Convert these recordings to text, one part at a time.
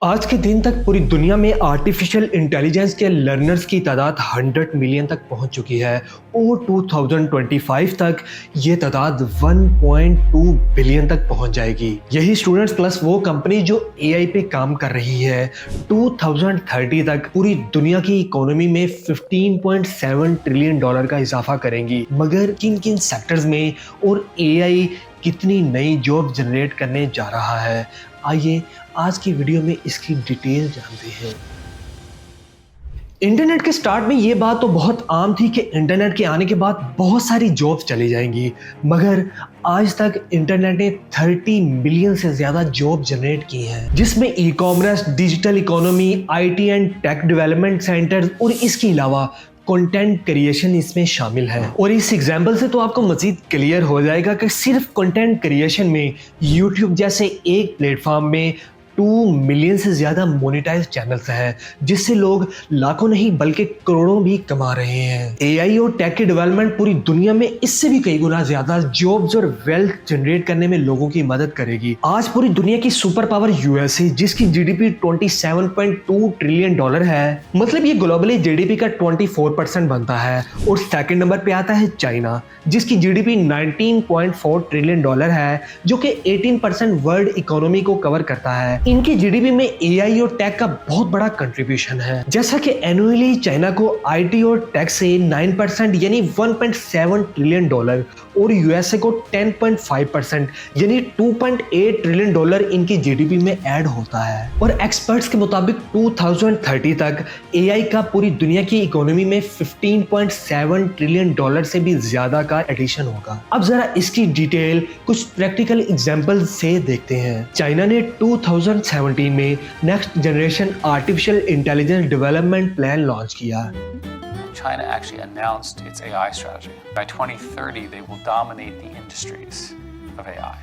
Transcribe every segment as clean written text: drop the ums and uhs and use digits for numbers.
आज के दिन तक पूरी दुनिया में आर्टिफिशियल इंटेलिजेंस के लर्नर्स की तादाद 100 मिलियन तक पहुंच चुकी है और 2025 तक ये तादाद 1.2 बिलियन तक पहुंच जाएगी। यही स्टूडेंट्स प्लस वो कंपनी जो एआई पे काम कर रही है 2030 तक पूरी दुनिया की इकोनॉमी में 15.7 ट्रिलियन डॉलर का इजाफा करेंगी। मगर किन किन सेक्टर्स में और एआई कितनी नई जॉब जनरेट करने जा रहा है, आइए आज की वीडियो में इसकी डिटेल जानते हैं। इंटरनेट के स्टार्ट में ये बात तो बहुत आम थी कि इंटरनेट के आने के बाद बहुत सारी जॉब्स चली जाएंगी, मगर आज तक इंटरनेट ने 30 मिलियन से ज्यादा जॉब जनरेट की हैं, जिसमें e commerce, digital economy, IT and tech development centres और इसके अलावा कंटेंट क्रिएशन इसमें शामिल है। और इस एग्जाम्पल से तो आपको मजीद क्लियर हो जाएगा कि सिर्फ कंटेंट क्रिएशन में यूट्यूब जैसे एक प्लेटफॉर्म में 2 मिलियन से ज्यादा मोनेटाइज चैनल्स हैं, जिससे लोग लाखों नहीं बल्कि करोड़ों भी कमा रहे हैं। एआई और टेक की डेवलपमेंट पूरी दुनिया में इससे भी कई गुना ज्यादा जॉब्स और वेल्थ जनरेट करने में लोगों की मदद करेगी। आज पूरी दुनिया की सुपर पावर यूएस है, जिसकी जीडीपी 27.2 ट्रिलियन डॉलर है, मतलब ये ग्लोबली जीडीपी का 24% बनता है। और सेकंड नंबर पे आता है चाइना, जिसकी जीडीपी 19.4 ट्रिलियन डॉलर है, जो कि 18% वर्ल्ड इकोनॉमी को कवर करता है। इनकी जीडीपी में एआई और टेक का बहुत बड़ा कंट्रीब्यूशन है। जैसा कि एनुअली चाइना को आईटी और टेक से 9% यानी 1.7 ट्रिलियन डॉलर और यूएसए को 10.5% यानी 2.8 ट्रिलियन डॉलर इनकी जीडीपी में ऐड होता है। और एक्सपर्ट्स के मुताबिक 2030 तक एआई का पूरी दुनिया की इकोनॉमी में 15.7 ट्रिलियन डॉलर से भी ज्यादा का एडिशन होगा। अब जरा इसकी डिटेल कुछ प्रैक्टिकल एग्जांपल से देखते हैं। चाइना ने 2017 में next generation artificial intelligence development plan launch किया। China actually announced its AI strategy. By 2030, they will dominate the industries of AI.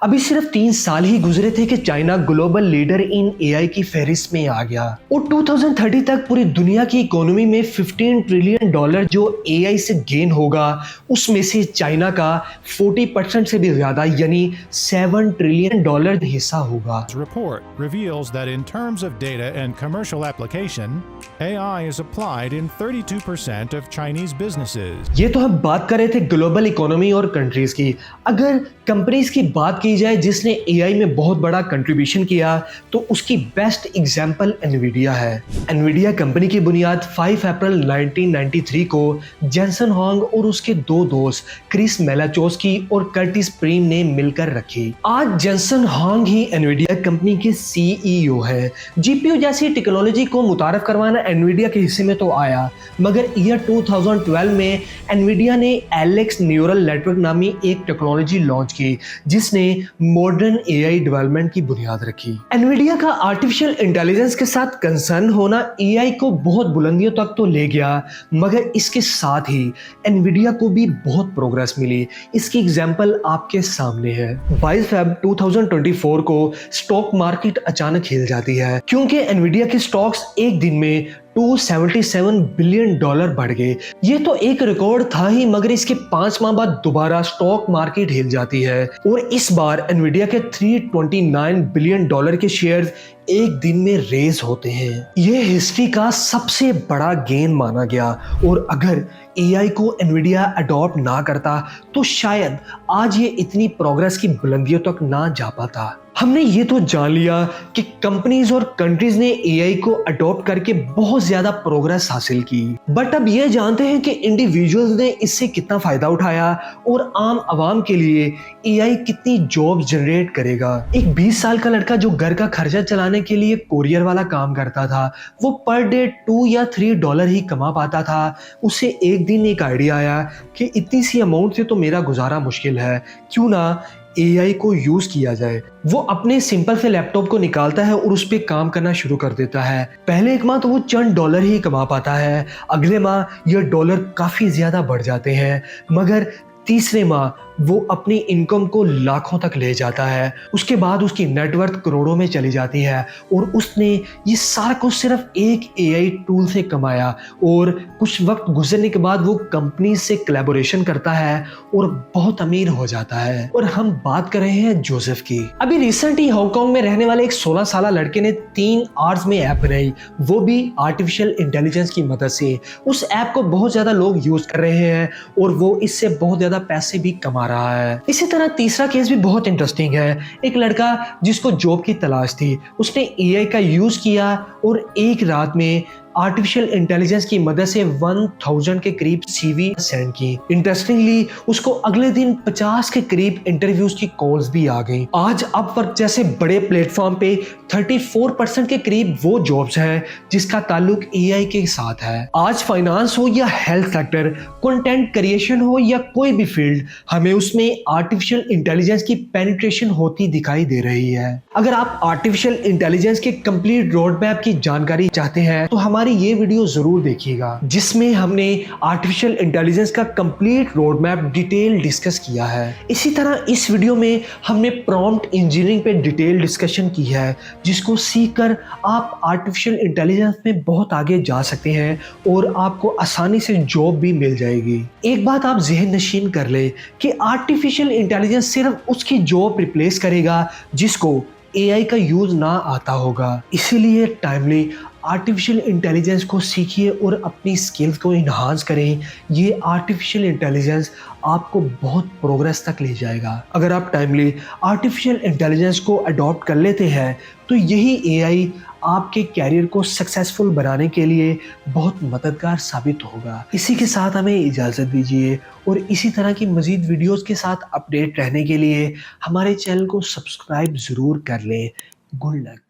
अभी सिर्फ 3 साल ही गुजरे थे कि China global leader in AI की फहरिस्त में आ गया और 2030 तक पूरी दुनिया की इकोनॉमी में 15 ट्रिलियन डॉलर जो एआई से गेन होगा, उसमें से चाइना का 40% से भी ज्यादा यानी 7 ट्रिलियन डॉलर हिस्सा होगा। Report reveals that in terms of data and commercial application, AI is applied in 32% of Chinese businesses. ये तो हम बात कर रहे थे ग्लोबल इकोनॉमी और कंट्रीज की। अगर कंपनीज की बात की जाए जिसने एआई में बहुत बड़ा कंट्रीब्यूशन किया, तो उसकी बेस्ट एग्जांपल एनवीडिया है। एनवीडिया कंपनी की बुनियाद 5 अप्रैल 1993 को जेनसन होंग और उसके 2 दोस्त क्रिस मेलाचोस्की और कर्टिस प्रीम ने मिलकर रखी। आज जेनसन होंग ही एनवीडिया कंपनी के सीईओ है। जीपीयू जैसी टेक्नोलॉजी को मुतारफ करवाना एनवीडिया के हिस्से में तो आया, मगर ईयर 2012 में एनवीडिया ने एलेक्स न्यूरल नेटवर्क नामी एक टेक्नोलॉजी लॉन्च की, जिसने मॉडर्न एआई डेवलपमेंट की बुनियाद रखी। एनवीडिया का आर्टिफिशियल इंटेलिजेंस के साथ कंसर्न होना एआई को बहुत बुलंदियों तक तो ले गया, मगर इसके साथ ही एनवीडिया को भी बहुत प्रोग्रेस मिली। इसकी एग्जांपल आपके सामने है। 22 फरवरी 2024 को स्टॉक मार्केट अचानक हिल जाती है, क्योंकि एनवीडिया के स्टॉक्स एक दिन में 277 बिलियन डॉलर बढ़ गए। ये तो एक रिकॉर्ड था ही, मगर इसके 5 माह बाद दोबारा स्टॉक मार्केट हिल जाती है और इस बार एनवीडिया के 329 बिलियन डॉलर के शेयर्स एक दिन में रेज होते हैं। यह हिस्ट्री का सबसे बड़ा गेन माना गया और अगर एआई को एनवीडिया अडॉप्ट ना करता तो शायद आज ये इतनी प्रोग्रेस की बुलंदियों तक ना जा पाता। हमने ये तो जान लिया कि कंपनीज और कंट्रीज ने एआई को अडॉप्ट करके बहुत ज्यादा प्रोग्रेस हासिल की, बट अब ये जानते हैं कि इंडिविजुअल्स ने इससे कितना फायदा उठाया और आम आवाम के लिए एआई कितनी जॉब जनरेट करेगा। एक 20 साल का लड़का जो घर का खर्चा चलाने के लिए कोरियर वाला काम करता था, वो पर डे 2 या 3 डॉलर ही कमा पाता था। उसे एक दिन एक आइडिया आया कि इतनी सी अमाउंट से तो मेरा गुजारा मुश्किल है, क्यों ना एआई को यूज किया जाए। वो अपने सिंपल से लैपटॉप को निकालता है और उस पर काम करना शुरू कर देता है। पहले एक माह तो वो चंद डॉलर ही कमा पाता है, अगले माह ये डॉलर काफी ज्यादा बढ़ जाते हैं, मगर तीसरे माह वो अपनी इनकम को लाखों तक ले जाता है। उसके बाद उसकी नेटवर्थ करोड़ों में चली जाती है और उसने ये सारा कुछ सिर्फ एक एआई टूल से कमाया और कुछ वक्त गुजरने के बाद वो कंपनी से कोलैबोरेशन करता है और बहुत अमीर हो जाता है। और हम बात कर रहे हैं जोसेफ की। अभी रिसेंट ही हांगकांग में रहने वाले एक 16 साल लड़के ने 3 आवर्स में ऐप बनाई, वो भी आर्टिफिशियल इंटेलिजेंस की मदद से। उस ऐप को बहुत ज्यादा लोग यूज कर रहे हैं और वो इससे बहुत ज्यादा पैसे भी कमा रहा है। इसी तरह तीसरा केस भी बहुत इंटरेस्टिंग है। एक लड़का जिसको जॉब की तलाश थी, उसने एआई का यूज किया और एक रात में आर्टिफिशियल इंटेलिजेंस की मदद से 1000 के करीब सीवी सेंड की। इंटरेस्टिंगली उसको अगले दिन 50 के करीब इंटरव्यूज की कॉल्स भी आ गई। आज अपवर्क जैसे बड़े प्लेटफॉर्म पे 34% के करीब वो जॉब्स हैं जिसका ताल्लुक एआई के साथ है। आज फाइनेंस हो या हेल्थ सेक्टर, कंटेंट क्रिएशन हो या कोई भी फील्ड, हमें उसमें आर्टिफिशियल इंटेलिजेंस की पेनिट्रेशन होती दिखाई दे रही है। अगर आप आर्टिफिशियल इंटेलिजेंस के कंप्लीट रोड मैप की जानकारी चाहते हैं तो हमारी ये वीडियो जरूर देखिएगा, जिसमें हमने आर्टिफिशियल इंटेलिजेंस का complete road map detail discuss किया है। इसी तरह इस वीडियो में हमने प्रॉम्प्ट इंजीनियरिंग पे डिटेल डिस्कशन की है, जिसको सीखकर आप आर्टिफिशियल इंटेलिजेंस में बहुत आगे जा सकते हैं और आपको आसानी से जॉब भी मिल जाएगी। एक बात आप ज़हन नशीन कर ले कि आर्टिफिशियल इंटेलिजेंस सिर्फ उसकी जॉब रिप्लेस करेगा जिसको एआई का यूज ना आता होगा। इसीलिए टाइमली आर्टिफिशियल इंटेलिजेंस को सीखिए और अपनी स्किल्स को इन्हांस करें। ये आर्टिफिशियल इंटेलिजेंस आपको बहुत प्रोग्रेस तक ले जाएगा। अगर आप टाइमली आर्टिफिशियल इंटेलिजेंस को अडॉप्ट कर लेते हैं तो यही एआई आपके कैरियर को सक्सेसफुल बनाने के लिए बहुत मददगार साबित होगा। इसी के साथ हमें इजाज़त दीजिए और इसी तरह की मज़ीद वीडियोस के साथ अपडेट रहने के लिए हमारे चैनल को सब्सक्राइब ज़रूर कर लें। Good luck.